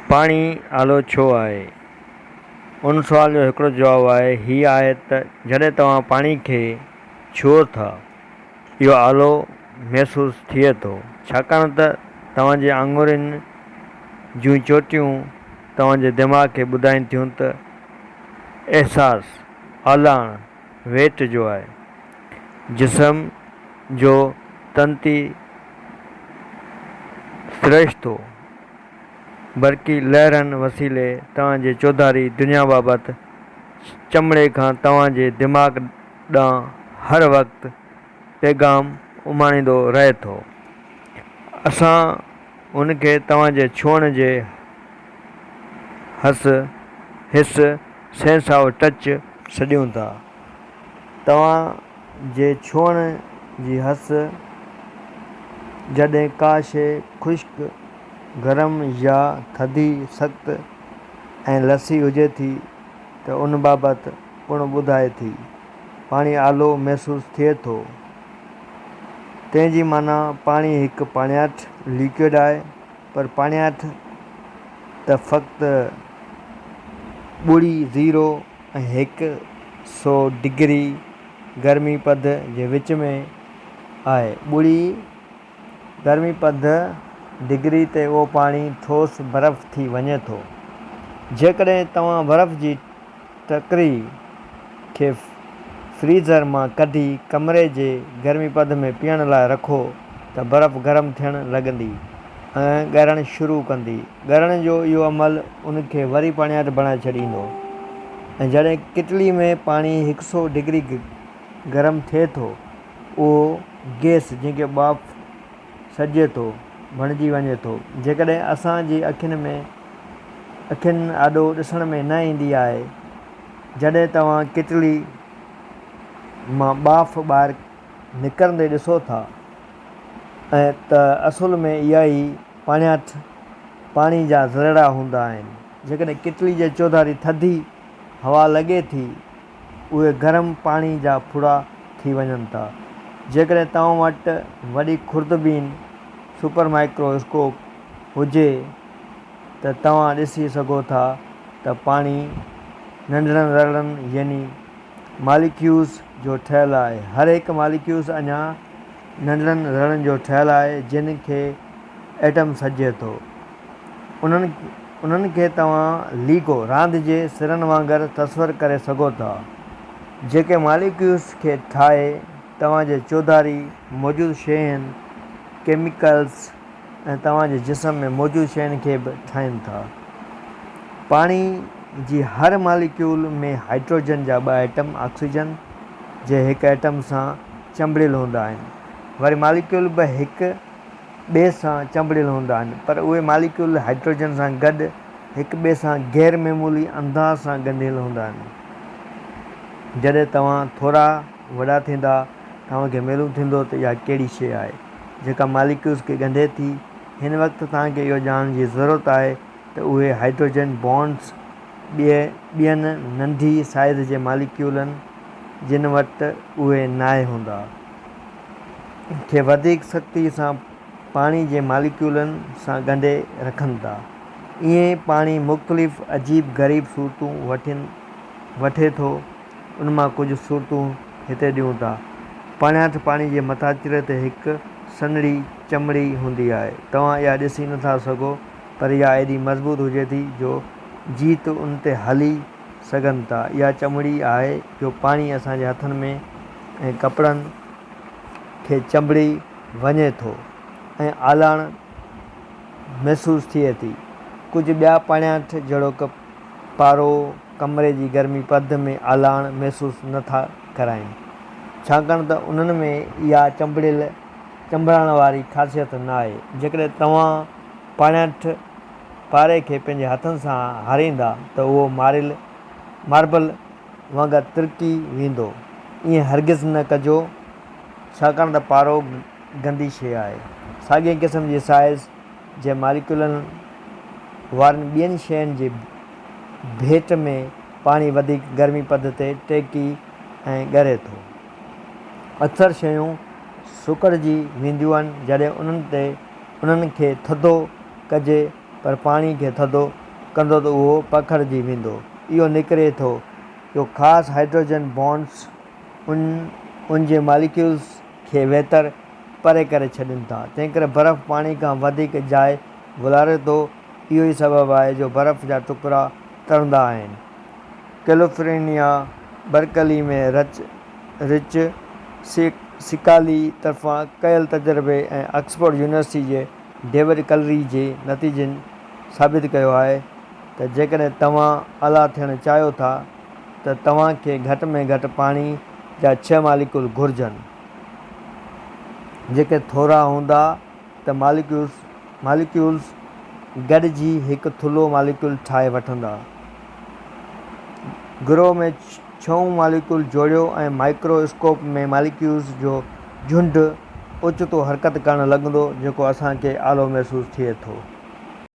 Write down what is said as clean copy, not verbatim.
पाणी आलो छो आहे? उन सुवाल जो हिकिड़ो जवाबु आहे हीअ आहे त जॾहिं तव्हां पाणी खे छुओ था इहो आलो महसूसु थिए थो, छाकाणि त तव्हांजे आङुरियुनि जूं चोटियूं तव्हांजे दिमाग़ खे ॿुधाइनि थियूं त अहसासु आलाण वेट जो आहे। जिस्म जो तंती स्थिरेश थो, बल्कि लहरनि वसीले तव्हांजे चौधारी दुनिया बाबति चमड़े खां तव्हांजे दिमाग़ ॾांहुं हर वक़्तु पैगाम उमाणींदो रहे थो। असां उनखे तव्हांजे छुअण जे हिस सेंस ऑफ टच सॾियूं था। तव्हांजे छुअण जी हस जॾहिं का शइ ख़ुश्क, गरम या थधी, सख़्तु ऐं लसी हुजे थी त उन बाबति पिणु ॿुधाए थी। पाणी आलो महसूसु थिए थो, तंहिंजी माना पाणी हिकु पाणियाठि लिक्विड आहे, पर पाणियाठि त फ़क़्ति ॿुड़ी ऐं 100 डिग्री गर्मी पद जे विच में आहे। ॿुड़ी गर्मी पद डिग्री ते उहो पाणी ठोस बर्फ़ थी वञे थो। जेकॾहिं तव्हां बर्फ़ जी टकिरी खे फ्रीज़र मां कढी कमरे जे गर्मी पद में पीअण लाइ रखो त बर्फ़ गरम थियणु लॻंदी ऐं ॻरणु शुरू कंदी। ॻरण जो इहो अमल उनखे वरी पाणियाठि बणाए छॾींदो, ऐं जॾहिं किटली में पाणी 100 डिग्री गरम थिए थो, उहो गैस जंहिंखे बाफ़ सॾिजे थो बणिजी वञे थो। जेकॾहिं असांजी अखियुनि आॾो ॾिसण में न ईंदी आहे, जॾहिं तव्हां किटली मां बाफ़ ॿाहिरि निकिरंदे ॾिसो था, ऐं त असुल में इहा ई पाणियाठि पाणी जा ज़रिड़ा हूंदा आहिनि। जेकॾहिं किटली जे चौधारी थधी हवा लॻे थी, उहे गरम पाणी जा फुड़ा थी वञनि था। जेकॾहिं तव्हां वटि वॾी खुर्दबीन सुपर माइक्रोस्कोप हुजे त तव्हां ॾिसी सघो था त पाणी नंढड़नि ज़रड़नि यानी मालिक्यूल्स जो ठहियलु आहे। हर हिकु मालिक्यूल्स अञा नंढड़नि ज़रड़नि जो ठहियलु आहे जिन खे एटम सॾिजे थो। उन्हनि खे तव्हां लीगो रांदि जे सिरनि वांगुरु तस्वर करे सघो था, जेके मालिक्यूल्स खे ठाहे तव्हांजे चौधारी मौजूदु शयुनि, केमिकल्स ऐं तव्हांजे जिस्म में मौजूदु शयुनि खे बि ठाहिनि था। पाणी जी हर मालिक्यूल में हाइड्रोजन जा 2 एटम ऑक्सीजन जे हिकु एटम सां चंबड़ियल हूंदा आहिनि। वरी मालिक्यूल बि हिकु ॿिए सां चंबड़ियल हूंदा आहिनि, पर उहे मालिक्यूल हाइड्रोजन सां गॾु हिकु ॿिए सां गैर मेमूली अंदाज़ सां ॻंढियल हूंदा आहिनि। जॾहिं तव्हां थोरा वॾा थींदा, तव्हांखे मालूम थींदो त इहा कहिड़ी शइ आहे जेका मालिक्यूल्स खे ॻंढे थी। हिन वक़्तु तव्हांखे इहो ॼाणण जी ज़रूरत आहे त उहे हाइड्रोजन बॉन्ड्स ॿियनि नंढी साइज़ जे मालिक्यूलनि जिन वटि उहे नाहे हूंदा खे वधीक सख़्ती सां पाणी जे मालिक्यूलनि सां ॻंढे रखनि था। ईअं पाणी मुख़्तलिफ़ अजीब ग़रीब सूरतूं वठे थो। उन मां कुझु सूरतूं हिते ॾियूं था। पाणियाठि पाणी जे मथाचिरे ते हिकु सन्हड़ी चमड़ी हूंदी आहे। तव्हां इहा ॾिसी नथा सघो, पर इहा एॾी मज़बूत हुजे थी जो जीत उन ते हली सघनि था। इहा चमड़ी आहे जो पाणी असांजे हथनि में ऐं कपिड़नि खे चंबड़ी वञे थो ऐं आलाण महसूसु थिए थी। कुझु ॿिया पाणियाठि जहिड़ोकि पारो कमरे जी गर्मी पद में आलाण महसूसु नथा कराइनि, छाकाणि त उन्हनि में इहा चंबड़ण वारी ख़ासियत न आहे। जेकॾहिं तव्हां पाणियाठि पारे खे पंहिंजे हथनि सां हारींदा त उहो मार्बल वांगुरु तिरकी वेंदो। ईअं हरगिज़ न कजो, छाकाणि त पारो गंदी शइ आहे। साॻिए क़िस्म जी साइज़ जे मालिक्यूलनि वारनि ॿियनि शयुनि जे भेट में पाणी वधीक गर्मी पद ते टेकी ऐं ॻरे थो। अक्सर शयूं सुकड़जी वेंदियूं आहिनि जॾहिं उन्हनि खे थधो कजे, पर पाणी खे थधो कंदो त उहो पखिड़िजी वेंदो। इहो निकिरे थो जो ख़ासि हाइड्रोजन बॉन्ड्स उन जे मालिक्यूल्स खे बहितर परे करे छॾनि था, तंहिं करे बर्फ़ पाणी खां वधीक जाइ गुज़ारे थो। इहो ई सबबु आहे जो बर्फ़ जा टुकड़ा तरंदा आहिनि। कैलिफोर्निया बर्कली में रिच सिकाली तरफ़ां कयल तजुर्बे ऐं ऑक्सफोर्ड यूनिवर्सिटी जे डेविड कलरी जे नतीजनि साबित कयो आहे त जेकॾहिं तव्हां आला थियणु चाहियो था त तव्हांखे घटि में घटि पाणी जा 6 मालिक्यूल घुरिजनि। जेके थोरा हूंदा त मालिक्यूल्स गॾिजी हिकु थुल्हो मालिक्यूल ठाहे वठंदा। गिरोह में 6 मालिक्यूल जोड़ियो ऐं माइक्रोस्कोप में मालिक्यूल्स जो झुंड ओचितो हरकत करणु लॻंदो जेको असांखे आलो महसूसु थिए थो।